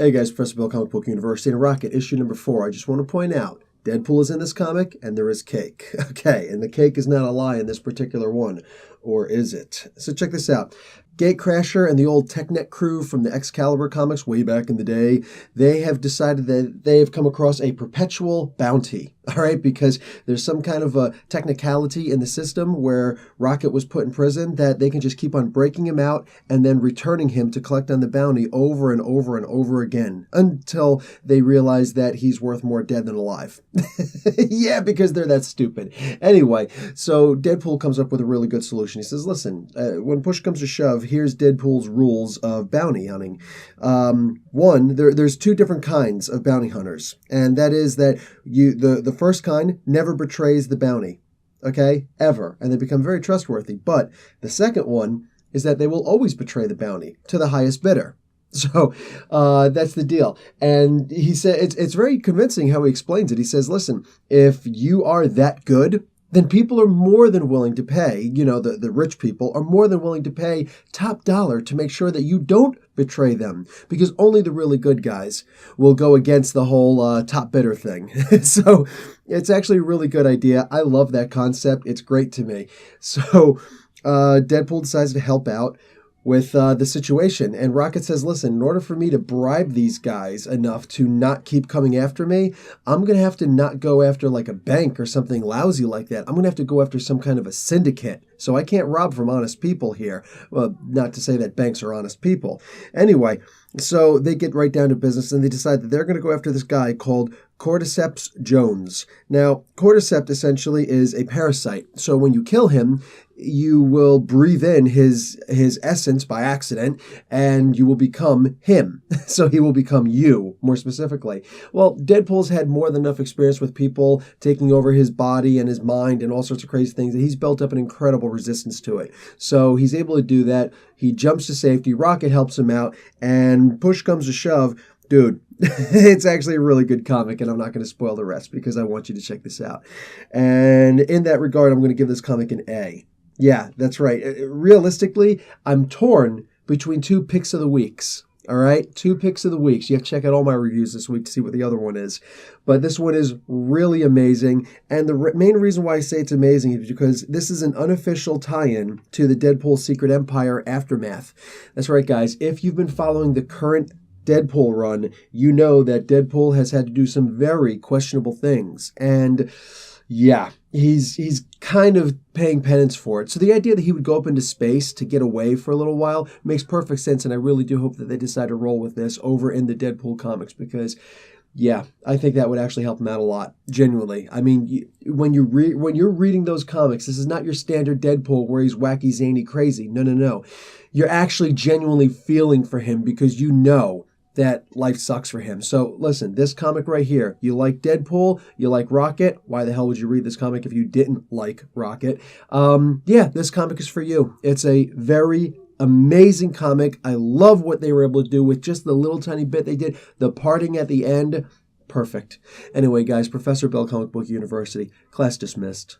Hey guys, Professor Bill, Comic Book University, and Rocket, issue number 4. I just want to point out, Deadpool is in this comic, and there is cake. Okay, and the cake is not a lie in this particular one. Or is it? So check this out. Gatecrasher and the old TechNet crew from the Excalibur comics way back in the day, they have decided that they have come across a perpetual bounty, all right? Because there's some kind of a technicality in the system where Rocket was put in prison that they can just keep on breaking him out and then returning him to collect on the bounty over and over and over again until they realize that he's worth more dead than alive. Yeah, because they're that stupid. Anyway, so Deadpool comes up with a really good solution. He says, listen, when push comes to shove, here's Deadpool's rules of bounty hunting. One, there's two different kinds of bounty hunters, and that is that the first kind never betrays the bounty, okay, ever, and they become very trustworthy. But the second one is that they will always betray the bounty to the highest bidder. So that's the deal. And he said it's very convincing how he explains it. He says, listen, if you are that good, then people are more than willing to pay, the rich people are more than willing to pay top dollar to make sure that you don't betray them, because only the really good guys will go against the whole top bidder thing. So it's actually a really good idea. I love that concept. It's great to me. So Deadpool decides to help out with the situation. And Rocket says, listen, in order for me to bribe these guys enough to not keep coming after me, I'm going to have to not go after like a bank or something lousy like that. I'm going to have to go after some kind of a syndicate. So I can't rob from honest people here. Well, not to say that banks are honest people. Anyway, so they get right down to business and they decide that they're going to go after this guy called Cordyceps Jones. Now, Cordyceps essentially is a parasite. So when you kill him, you will breathe in his essence by accident, and you will become him. So he will become you, more specifically. Well, Deadpool's had more than enough experience with people taking over his body and his mind and all sorts of crazy things that he's built up an incredible resistance to it. So he's able to do that. He jumps to safety. Rocket helps him out, and push comes to shove. Dude, it's actually a really good comic, and I'm not going to spoil the rest because I want you to check this out. And in that regard, I'm going to give this comic an A. Yeah, that's right. Realistically, I'm torn between two picks of the weeks. All right, 2 picks of the weeks. You have to check out all my reviews this week to see what the other one is. But this one is really amazing. And the main reason why I say it's amazing is because this is an unofficial tie-in to the Deadpool Secret Empire Aftermath. That's right, guys. If you've been following the current Deadpool run, you know that Deadpool has had to do some very questionable things. And yeah, he's kind of paying penance for it. So the idea that he would go up into space to get away for a little while makes perfect sense, and I really do hope that they decide to roll with this over in the Deadpool comics because, yeah, I think that would actually help him out a lot, genuinely. I mean, when you're reading those comics, this is not your standard Deadpool where he's wacky, zany, crazy. No. You're actually genuinely feeling for him because you know that life sucks for him. So listen, this comic right here, you like Deadpool, you like Rocket. Why the hell would you read this comic if you didn't like Rocket? Yeah, this comic is for you. It's a very amazing comic. I love what they were able to do with just the little tiny bit they did. The parting at the end, perfect. Anyway, guys, Professor Bill, Comic Book University, class dismissed.